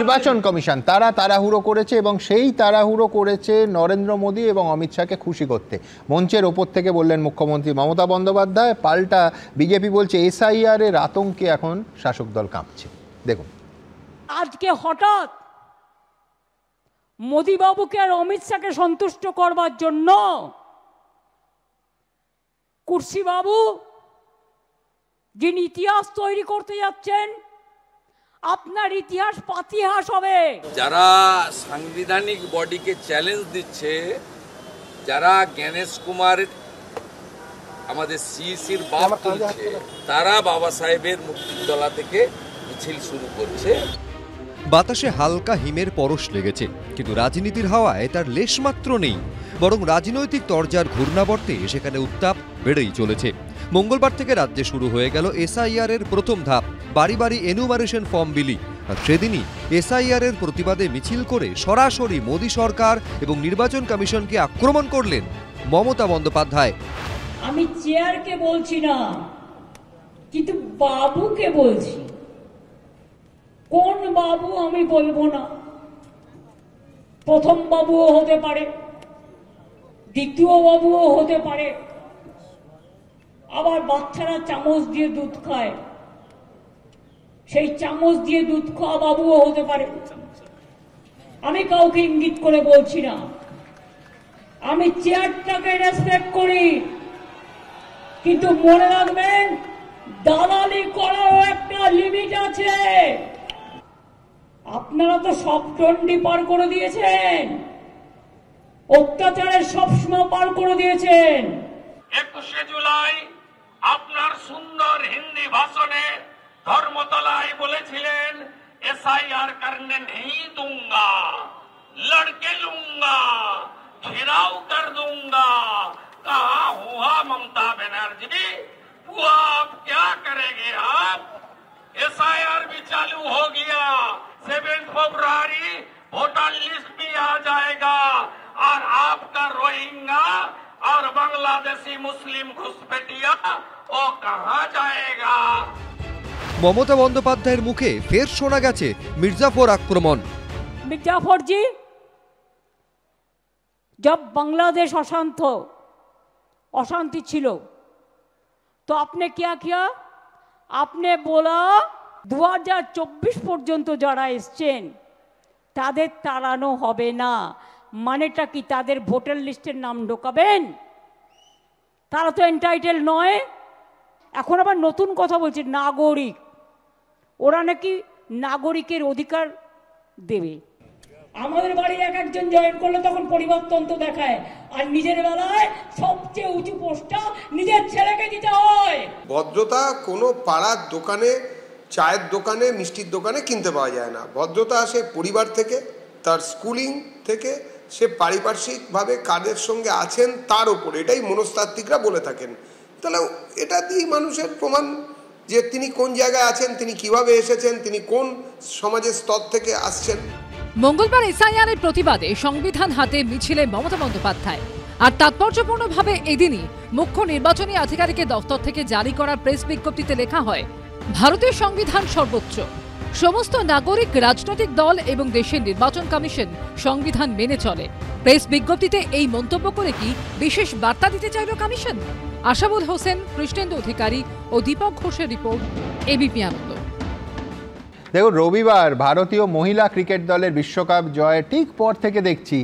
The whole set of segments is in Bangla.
নির্বাচন কমিশন তারা তাড়াহুড়ো করেছে এবং সেই তাড়াহুড়ো করেছে নরেন্দ্র মোদী এবং অমিত শাহকে খুশি করতে। মঞ্চের ওপর থেকে বললেন মুখ্যমন্ত্রী মমতা বন্দ্যোপাধ্যায়, পাল্টা বিজেপি বলছে এসআইআর এর আতঙ্কে এখন শাসক দল কাঁপছে। দেখুন, আজকে হঠাৎ মোদী বাবুকে আর অমিত শাহকে সন্তুষ্ট করবার জন্য কুর্সি বাবু যিনি ইতিহাস তৈরি করতে যাচ্ছেন, আপনার ইতিহাস পাতিহাস হবে। যারা সাংবিধানিক বডিকে চ্যালেঞ্জ দিচ্ছে, যারা জ্ঞানেশ কুমার আমাদের সিইসির বাপ তুলছে, তারা বাবা সাহেবের মুক্তিতলা থেকে মিছিল শুরু করছে। বাতাসে হালকা হিমের পরশ লেগেছে, কিন্তু রাজনীতির হাওয়ায় তার লেশমাত্র নেই। বরং রাজনৈতিক তরজার ঘূর্ণাবর্তে সেখানে উত্তাপ বেড়েই চলেছে। মঙ্গলবার থেকে রাজ্যে শুরু হয়ে গেল এসআইআর এর প্রথম ধাপ, বাড়ি বাড়ি এনুমারেশন ফর্ম বিলি। আর সেদিনই এসআইআর এর প্রতিবাদে মিছিল করে সরাসরি মোদী সরকার এবং নির্বাচন কমিশনকে আক্রমণ করলেন মমতা বন্দ্যোপাধ্যায়। আমি চেয়ারকে বলছি না, কিন্তু বাবুকে বলছি। কোন বাবু আমি বলবো না, প্রথম বাবুও হতে পারে, দ্বিতীয় বাবুও হতে পারে, আবার বাচ্চারা চামচ দিয়ে দুধ খায়, সেই চামচ দিয়ে দুধ খাওয়া বাবুও হতে পারে। আমি কাউকে ইঙ্গিত করে বলছি না, আমি চেয়ারটাকে রেসপেক্ট করি, কিন্তু মনে রাখবেন দালালি করারও একটা লিমিট আছে। আপনারা তো সব চন্ডি পার করে দিয়েছেন, অত্যাচারের সব সীমা পার করে দিয়েছেন। 21শে জুলাই আপনার সুন্দর হিন্দি ভাষণে ধর্মতলায় বলেছিলেন এসআইআর করনে নেই दूंगा, लड़के लूंगा, घिराव कर दूंगा। कहा हुआ ममता बनर्जी, हुआ आप क्या करेंगे? आप एसआईआर भी चालू हो गया, 7 फरवरी वोटर लिस्ट भी आ जाएगा और आपका रोहिंग्या और बांग्लादेशी मुस्लिम घुसपैठिया वो कहाँ जाएगा? মমতা বন্দ্যোপাধ্যায়ের মুখে ফের শোনা গেছে মির্জাফর আক্রমণ। मिर्जाफर जी, जब बांग्लादेश अशांति छिलो तो आपने क्या किया? आपने बोला 2024 পর্যন্ত যারা এসছেন তাদের তাড়ানো হবে না। মানেটা কি? তাদের ভোটার লিস্টের নাম ঢোকাবেন? তারা তো এন্টাইটেল নয়। এখন আবার নতুন কথা বলছে নাগরিক, ওরা নাকি নাগরিকের অধিকার দেবে। আমাদের বাড়ি এক একজন জয়েন করলে তখন পরিবর্তন তো দেখায়, আর নিজের বেলায় সবচেয়ে উঁচু পোস্টটা নিজের ছেলেকে দিতে হয়। ভদ্রতা কোনো পাড়ার দোকানে, চায়ের দোকানে, মিষ্টির দোকানে কিনতে পাওয়া যায় না। ভদ্রতা আসে পরিবার থেকে, তার স্কুলিং থেকে, সে পারিপার্শ্বিকভাবে কাদের সঙ্গে আছেন তার উপরে। এটাই মনস্তাত্ত্বিকরা বলে থাকেন। তাহলে এটা দিয়ে মানুষের প্রমাণ যে তিনি কোন জায়গায় আছেন, তিনি কিভাবে এসেছেন, তিনি কোন সমাজের স্তর থেকে আসছেন। মঙ্গলবার এসআইআর এর প্রতিবাদে সংবিধান হাতে মিছিলে মমতা বন্দ্যোপাধ্যায়। আর তাৎপর্যপূর্ণভাবে এদিনই মুখ্য নির্বাচনী আধিকারিকের দফতর থেকে জারি করা প্রেস বিজ্ঞপ্তিতে লেখা হয়, ভারতের সংবিধান সর্বোচ্চ, সমস্ত নাগরিক, রাজনৈতিক দল এবং দেশের নির্বাচন কমিশন সংবিধান মেনে চলে। প্রেস বিজ্ঞপ্তিতে এই মন্তব্য করে কি বিশেষ বার্তা দিতে চাইল কমিশন? আশাবুল হোসেন, কৃষ্ণেন্দু অধিকারী ও দীপক ঘোষের রিপোর্ট, এবিপি আনন্দ। দেখুন, রবিবার ভারতীয় মহিলা ক্রিকেট দলের বিশ্বকাপ জয়ের ঠিক পর থেকে দেখছি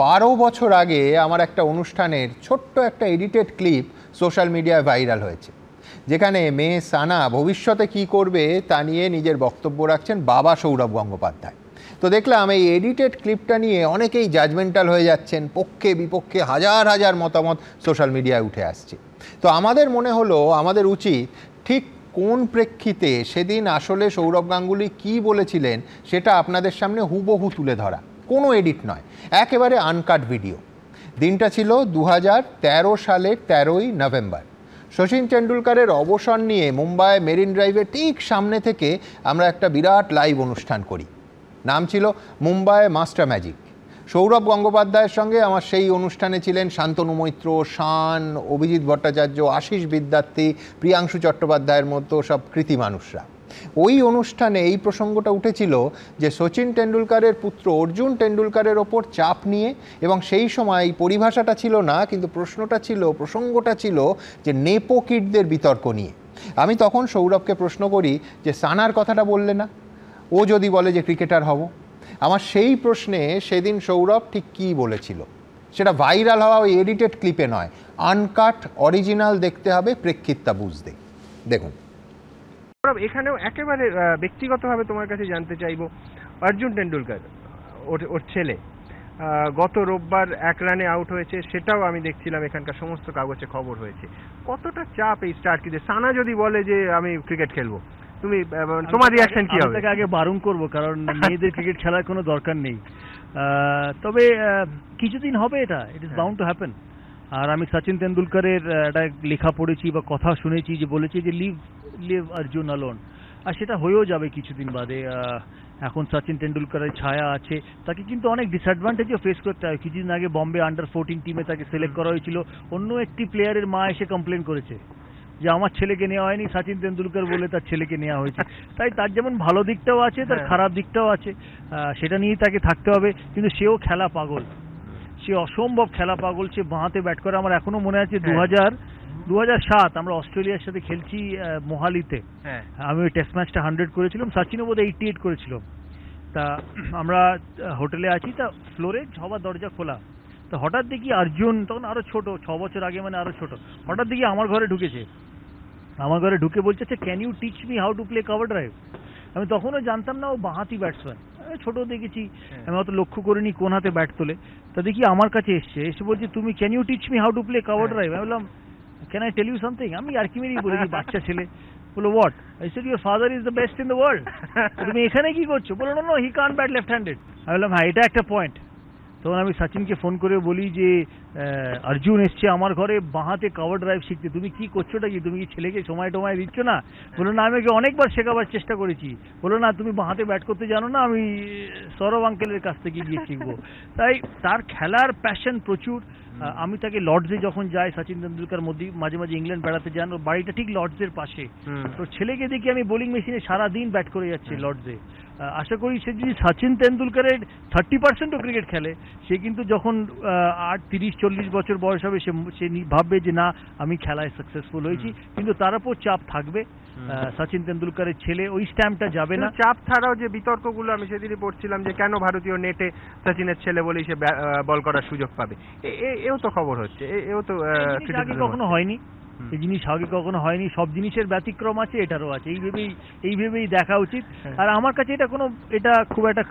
12 বছর আগে আমার একটা অনুষ্ঠানের ছোট্ট একটা এডিটেড ক্লিপ সোশ্যাল মিডিয়ায় ভাইরাল হয়েছে, যেখানে মেয়ে সানা ভবিষ্যতে কি করবে তা নিয়ে নিজের বক্তব্য রাখছেন বাবা সৌরভ গঙ্গোপাধ্যায়। তো দেখলাম এই এডিটেড ক্লিপটা নিয়ে অনেকেই জাজমেন্টাল হয়ে যাচ্ছেন, পক্ষে বিপক্ষে হাজার হাজার মতামত সোশ্যাল মিডিয়ায় উঠে আসছে। তো আমাদের মনে হলো আমাদের উচিত ঠিক কোন প্রেক্ষিতে সেদিন আসলে সৌরভ গাঙ্গুলি কি বলেছিলেন সেটা আপনাদের সামনে হুবহু তুলে ধরা, কোনো এডিট নয়, একেবারে আনকাট ভিডিও। দিনটা ছিল 2013 সালের 13ই নভেম্বর। শচীন টেন্ডুলকারের অবসর নিয়ে মুম্বাই মেরিন ড্রাইভের ঠিক সামনে থেকে আমরা একটা বিরাট লাইভ অনুষ্ঠান করি। নাম ছিল মুম্বাই মাস্টার ম্যাজিক। সৌরভ গঙ্গোপাধ্যায়ের সঙ্গে আমার সেই অনুষ্ঠানে ছিলেন শান্তনু মৈত্র, শান, অভিজিৎ ভট্টাচার্য, আশিস বিদ্যার্থী, প্রিয়াংশু চট্টোপাধ্যায়ের মতো সব কৃতি মানুষরা। ওই অনুষ্ঠানে এই প্রসঙ্গটা উঠেছিল যে সচিন টেন্ডুলকারের পুত্র অর্জুন টেন্ডুলকারের ওপর চাপ নিয়ে, এবং সেই সময় এই পরিভাষাটা ছিল না, কিন্তু প্রসঙ্গটা ছিল যে নেপো কিডদের বিতর্ক নিয়ে। আমি তখন সৌরভকে প্রশ্ন করি যে সানার কথাটা বললে না, ও যদি বলে যে ক্রিকেটার হব। আমার সেই প্রশ্নে সেদিন সৌরভ ঠিক কী বলেছিল, সেটা ভাইরাল হওয়া ওই এডিটেড ক্লিপে নয়, আনকাট অরিজিনাল দেখতে হবে প্রেক্ষিতটা বুঝতে। দেখুন, এখানেও একেবারে ব্যক্তিগতভাবে তোমার কাছে জানতে চাইবো, অর্জুন টেন্ডুলকার ওর ছেলে গত রোববার 1 রানে আউট হয়েছে, সেটাও আমি দেখছিলাম এখানকার সমস্ত কাগজে খবর হয়েছে। কতটা চাপ এই স্টার কিডে? সানা যদি বলে যে আমি ক্রিকেট খেলবো, তুমি তোমার রিঅ্যাকশন কি হবে? তাকে আগে বারণ করব, কারণ মেয়েদের ক্রিকেট খেলার কোনো দরকার নেই। তবে কিছুদিন হবে, এটা it is bound to happen. আর আমি সচিন তেন্ডুলকারের একটা লেখা পড়েছি বা কথা শুনেছি যে বলেছে যে লিভ অর্জুন অ্যালোন, আর সেটা হয়েও যাবে কিছুদিন বাদে। এখন সচিন তেন্ডুলকারের ছায়া আছে, তাকে কিন্তু অনেক ডিসঅ্যাডভান্টেজও ফেস করতে হয়। কিছুদিন আগে বম্বে আন্ডার-14 টিমে তাকে সিলেক্ট করা হয়েছিল, অন্য একটি প্লেয়ারের মা এসে কমপ্লেন করেছে যে আমার ছেলেকে নেওয়া হয়নি, সচিন তেন্ডুলকার বলে তার ছেলেকে নেওয়া হয়েছে। তাই তার যেমন ভালো দিকটাও আছে, তার খারাপ দিকটাও আছে, সেটা নিয়েই তাকে থাকতে হবে। কিন্তু সেও খেলা পাগল, সে অসম্ভব খেলা পাগল, সে বাঁহাতে ব্যাট করে। আমার এখনো মনে আছে 2007 আমরা অস্ট্রেলিয়ার সাথে খেলছি মোহালিতে, আমি ওই টেস্ট ম্যাচটা 100 করেছিলাম, সচিনও বোধহয় 88 করেছিলাম। তা আমরা হোটেলে আছি, তা ফ্লোরে সবার দরজা খোলা, তো হঠাৎ দেখি অর্জুন, তখন আরো ছোট, 6 বছর আগে, মানে আরো ছোট, হঠাৎ দেখি আমার ঘরে ঢুকেছে। আমার ঘরে ঢুকে বলছে, আচ্ছা can you teach me how to play cover drive? আমি তখনও জানতাম না ও বাঁহাতি ব্যাটসম্যান, ছোট দেখেছি, আমি অত লক্ষ্য করিনি কোন হাতে ব্যাট তোলে। তা দেখি আমার কাছে এসে বলছে, তুমি can you teach me how to play cover drive? আমি বললাম, can I tell you something? আমি আর কি মেরেই বলি, বাচ্চা ছেলে। বলো what? I said your father is the best in the world, তুমি এখানে কি করছো? বলো no, he can't bat left handed. আমি বললাম হ্যাঁ, এটা একটা পয়েন্ট। তখন আমি সচিনকে ফোন করে বলি যে অর্জুন এসছে আমার ঘরে বাঁহাতে কভার ড্রাইভ শিখতে, তুমি কি করছোটা কি? তুমি কি ছেলেকে সময় টময় দিচ্ছ না? বলো না, আমি ওকে অনেকবার শেখাবার চেষ্টা করেছি। বলো না, তুমি বাঁহাতে ব্যাট করতে জানো না, আমি সৌরভ আঙ্কেলের কাছ থেকে গিয়ে শিখবো। তাই তার খেলার প্যাশন প্রচুর। আমি তাকে লর্ডসে যখন যাই, সচিন তেন্ডুলকার মাঝে মাঝে ইংল্যান্ড বেড়াতে যান, ওর বাড়িটা ঠিক লর্ডসের পাশে, তো ছেলেকে দেখি আমি বোলিং মেশিনে সারাদিন ব্যাট করে যাচ্ছে লর্ডসে। আশা করি সে যদি সচিন তেন্ডুলকারের 30%ও ক্রিকেট খেলে, সে কিন্তু যখন 30-40 বছর বয়স হবে, সে ভাববে যে না, আমি খেলায় সাকসেসফুল হয়েছি। কিন্তু তার উপর চাপ থাকবে, সচিন তেন্ডুলকারের ছেলে, ওই স্ট্যাম্পটা যাবে না। চাপ ছাড়াও যে বিতর্কগুলো আমি সেদিনই পড়ছিলাম যে কেন ভারতীয় নেটে সচিনের ছেলে বলেই সে বল করার সুযোগ পাবে, এও তো খবর হচ্ছে, এও তো আগে কখনো হয়নি, এই জিনিস আগে কখনো হয়নি। সব জিনিসের ব্যতিক্রম আছে, এটারও আছে, এই ভেবেই দেখা উচিত। আর আমার কাছে এটা খুব একটা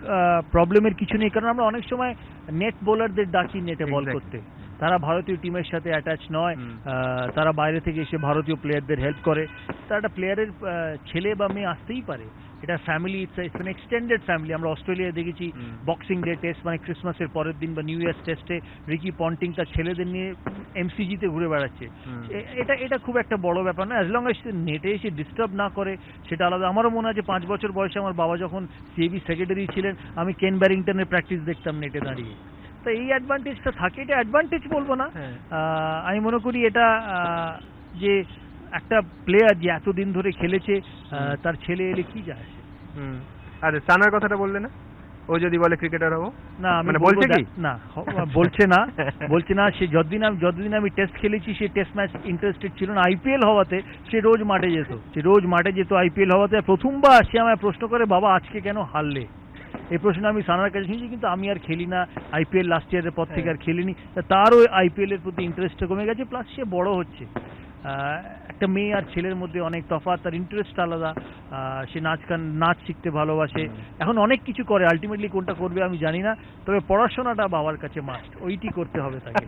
প্রবলেমের কিছু নেই, কারণ আমরা অনেক সময় নেট বোলারদের ডাকি নেটে বল করতে, তারা ভারতীয় টিমের সাথে অ্যাটাচ নয়, তারা বাইরে থেকে এসে ভারতীয় প্লেয়ারদের হেল্প করে। তারা একটা প্লেয়ারের ছেলে বা মেয়ে আসতেই পারে, এটা family, it's an extended family. আমরা অস্ট্রেলিয়ায় দেখেছি বক্সিং ডে টেস্ট, মানে ক্রিসমাসের পরের দিন বা নিউ ইয়ার্স টেস্টে রিকি পন্টিং তার ছেলেদের নিয়ে এমসিজিতে ঘুরে বেড়াচ্ছে। এটা খুব একটা বড় ব্যাপার না, অ্যাজ লং অ্যাজ নেটে এসে ডিস্টার্ব না করে, সেটা আলাদা। আমারও মনে আছে 5 বছর বয়সে আমার বাবা যখন সিএবি সেক্রেটারি ছিলেন, আমি কেন ব্যারিংটনের প্র্যাকটিস দেখতাম নেটে দাঁড়িয়ে। তো এই অ্যাডভান্টেজটা থাকে, এটা অ্যাডভান্টেজ বলবো না, আমি মনে করি এটা যে একটা প্লেয়ার যে এতদিন ধরে খেলেছে, তার ছেলে এলে কি যায় আসে। আর সানার কথাটা বললে না, ও যদি বলে ক্রিকেটার হবো? না, মানে বলছে কি না, বলছে না। সে যতদিন আমি টেস্ট খেলেছি, সে টেস্ট ম্যাচ ইন্টারেস্টেড ছিল না। আইপিএল হওয়াতে সে রোজ মাঠে যেত, আইপিএল হওয়াতে প্রথমবার সে আমায় প্রশ্ন করে, বাবা আজকে কেন হারলে? এই প্রশ্ন আমি সানার কাছে শুনেছি, কিন্তু আমি আর খেলি না, আইপিএল লাস্ট ইয়ারের পর থেকে আর খেলিনি। তারও আইপিএল এর প্রতি ইন্টারেস্টটা কমে গেছে, প্লাস সে বড় হচ্ছে। একটা মেয়ে আর ছেলের মধ্যে অনেক তফাৎ, তার ইন্টারেস্ট আলাদা, সে নাচ শিখতে ভালোবাসে, এখন অনেক কিছু করে। আলটিমেটলি কোনটা করবে আমি জানি না, তবে পড়াশোনাটা বাবার কাছে মাস্ট, ওইটি করতে হবে তাকে।